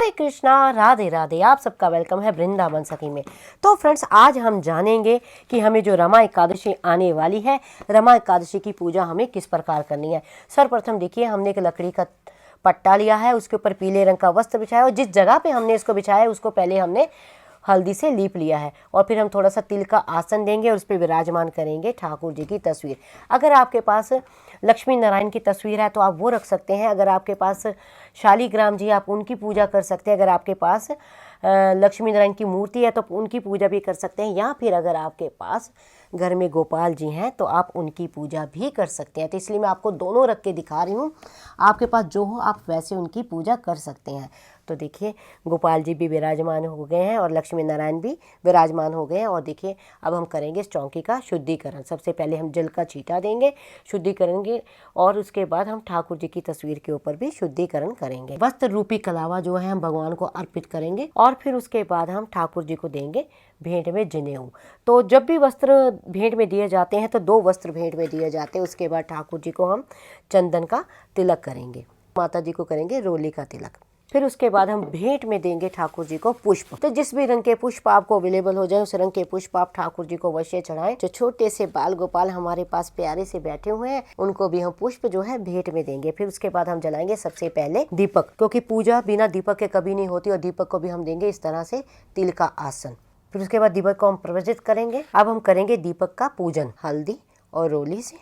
हरे कृष्णा, राधे राधे। आप सबका वेलकम है वृंदावन सखी में। तो फ्रेंड्स, आज हम जानेंगे कि हमें जो रमा एकादशी आने वाली है, रमा एकादशी की पूजा हमें किस प्रकार करनी है। सर्वप्रथम देखिए, हमने एक लकड़ी का पट्टा लिया है, उसके ऊपर पीले रंग का वस्त्र बिछाया और जिस जगह पे हमने इसको बिछाया है उसको पहले हमने हल्दी से लीप लिया है और फिर हम थोड़ा सा तिल का आसन देंगे और उस पर विराजमान करेंगे ठाकुर जी की तस्वीर। अगर आपके पास लक्ष्मी नारायण की तस्वीर है तो आप वो रख सकते हैं। अगर आपके पास शालीग्राम जी, आप उनकी पूजा कर सकते हैं। अगर आपके पास लक्ष्मी नारायण की मूर्ति है तो उनकी पूजा भी कर सकते हैं, या फिर अगर आपके पास घर में गोपाल जी हैं तो आप उनकी पूजा भी कर सकते हैं। तो इसलिए मैं आपको दोनों रख के दिखा रही हूँ, आपके पास जो हो आप वैसे उनकी पूजा कर सकते हैं। तो देखिए, गोपाल जी भी विराजमान हो गए हैं और लक्ष्मी नारायण भी विराजमान हो गए हैं। और देखिए, अब हम करेंगे इस चौकी का शुद्धिकरण। सबसे पहले हम जल का छींटा देंगे, शुद्धि करेंगे और उसके बाद हम ठाकुर जी की तस्वीर के ऊपर भी शुद्धिकरण करेंगे। वस्त्र रूपी कलावा जो है हम भगवान को अर्पित करेंगे और फिर उसके बाद हम ठाकुर जी को देंगे भेंट में जनेऊ। तो जब भी वस्त्र भेंट में दिए जाते हैं तो 2 वस्त्र भेंट में दिए जाते हैं। उसके बाद ठाकुर जी को हम चंदन का तिलक करेंगे, माता जी को करेंगे रोली का तिलक। फिर उसके बाद हम भेंट में देंगे ठाकुर जी को पुष्प। तो जिस भी रंग के पुष्प आपको अवेलेबल हो जाए उस रंग के पुष्प आप ठाकुर जी को अवश्य चढ़ाएं। जो छोटे से बाल गोपाल हमारे पास प्यारे से बैठे हुए हैं उनको भी हम पुष्प जो है भेंट में देंगे। फिर उसके बाद हम जलाएंगे सबसे पहले दीपक, क्योंकि पूजा बिना दीपक के कभी नहीं होती। और दीपक को भी हम देंगे इस तरह से तिल का आसन। फिर उसके बाद दीपक को हम प्रज्वलित करेंगे। अब हम करेंगे दीपक का पूजन हल्दी और रोली से,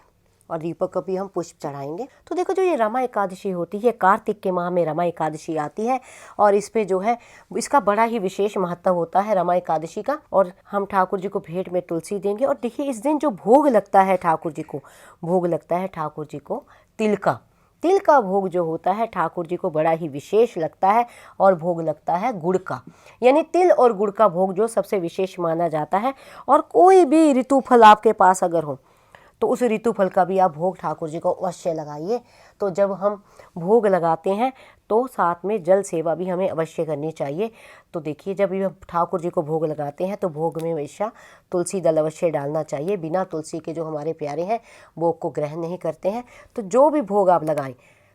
और दीपक को भी हम पुष्प चढ़ाएंगे। तो देखो, जो ये रमा एकादशी होती है, कार्तिक के माह में रमा एकादशी आती है और इस पे जो है इसका बड़ा ही विशेष महत्व होता है रमा एकादशी का। और हम ठाकुर जी को भेंट में तुलसी देंगे। और देखिए, इस दिन जो भोग लगता है ठाकुर जी को, भोग लगता है ठाकुर जी को तिल का भोग जो होता है ठाकुर जी को बड़ा ही विशेष लगता है। और भोग लगता है गुड़ का, यानी तिल और गुड़ का भोग जो सबसे विशेष माना जाता है। और कोई भी ऋतु फल आपके पास अगर हो तो उस ऋतु फल का भी आप भोग ठाकुर जी को अवश्य लगाइए। तो जब हम भोग लगाते हैं तो साथ में जल सेवा भी हमें अवश्य करनी चाहिए। तो देखिए, जब भी हम ठाकुर जी को भोग लगाते हैं तो भोग में हमेशा तुलसी दल अवश्य डालना चाहिए। बिना तुलसी के जो हमारे प्यारे हैं भोग को ग्रहण नहीं करते हैं। तो जो भी भोग आप लगाएं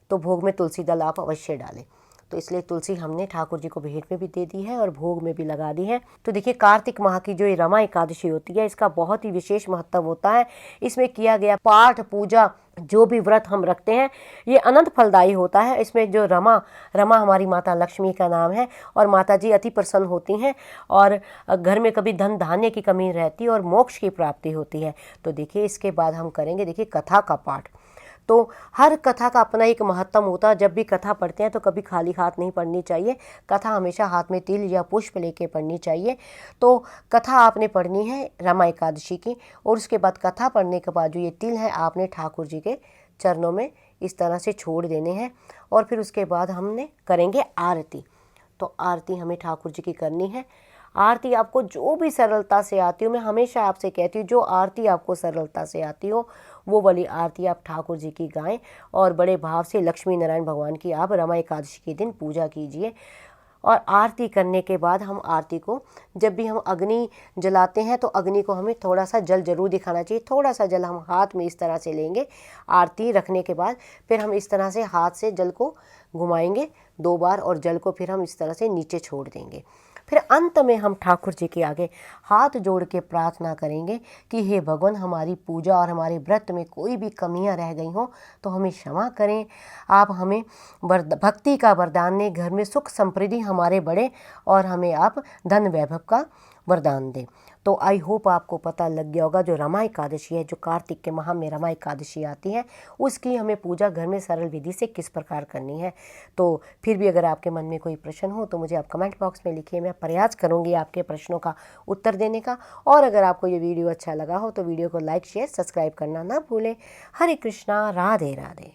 तो भोग में तुलसी दल आप अवश्य डालें। तो इसलिए तुलसी हमने ठाकुर जी को भेंट में भी दे दी है और भोग में भी लगा दी है। तो देखिए, कार्तिक माह की जो ये रमा एकादशी होती है इसका बहुत ही विशेष महत्व होता है। इसमें किया गया पाठ पूजा जो भी व्रत हम रखते हैं ये अनंत फलदायी होता है। इसमें जो रमा हमारी माता लक्ष्मी का नाम है और माता जी अति प्रसन्न होती हैं और घर में कभी धन धान्य की कमी रहती और मोक्ष की प्राप्ति होती है। तो देखिए, इसके बाद हम करेंगे देखिए कथा का पाठ। तो हर कथा का अपना एक महत्व होता है। जब भी कथा पढ़ते हैं तो कभी खाली हाथ नहीं पढ़नी चाहिए। कथा हमेशा हाथ में तिल या पुष्प लेके पढ़नी चाहिए। तो कथा आपने पढ़नी है रमा एकादशी की, और उसके बाद कथा पढ़ने के बाद जो ये तिल है आपने ठाकुर जी के चरणों में इस तरह से छोड़ देने हैं। और फिर उसके बाद हमने करेंगे आरती। तो आरती हमें ठाकुर जी की करनी है। आरती आपको जो भी सरलता से आती हो, मैं हमेशा आपसे कहती हूँ जो आरती आपको सरलता से आती हो वो वाली आरती आप ठाकुर जी की गाएं और बड़े भाव से लक्ष्मी नारायण भगवान की आप रमा एकादशी के दिन पूजा कीजिए। और आरती करने के बाद हम आरती को, जब भी हम अग्नि जलाते हैं तो अग्नि को हमें थोड़ा सा जल जरूर दिखाना चाहिए। थोड़ा सा जल हम हाथ में इस तरह से लेंगे आरती रखने के बाद, फिर हम इस तरह से हाथ से जल को घुमाएंगे 2 बार और जल को फिर हम इस तरह से नीचे छोड़ देंगे। फिर अंत में हम ठाकुर जी के आगे हाथ जोड़ के प्रार्थना करेंगे कि हे भगवान, हमारी पूजा और हमारे व्रत में कोई भी कमियां रह गई हों तो हमें क्षमा करें। आप हमें भक्ति का वरदान दें, घर में सुख समृद्धि हमारे बढ़े और हमें आप धन वैभव का वरदान दें। तो आई होप आपको पता लग गया होगा जो रमा एकादशी है, जो कार्तिक के माह में रमा एकादशी आती है, उसकी हमें पूजा घर में सरल विधि से किस प्रकार करनी है। तो फिर भी अगर आपके मन में कोई प्रश्न हो तो मुझे आप कमेंट बॉक्स में लिखिए, मैं प्रयास करूंगी आपके प्रश्नों का उत्तर देने का। और अगर आपको ये वीडियो अच्छा लगा हो तो वीडियो को लाइक शेयर सब्सक्राइब करना ना भूलें। हरे कृष्णा, राधे राधे।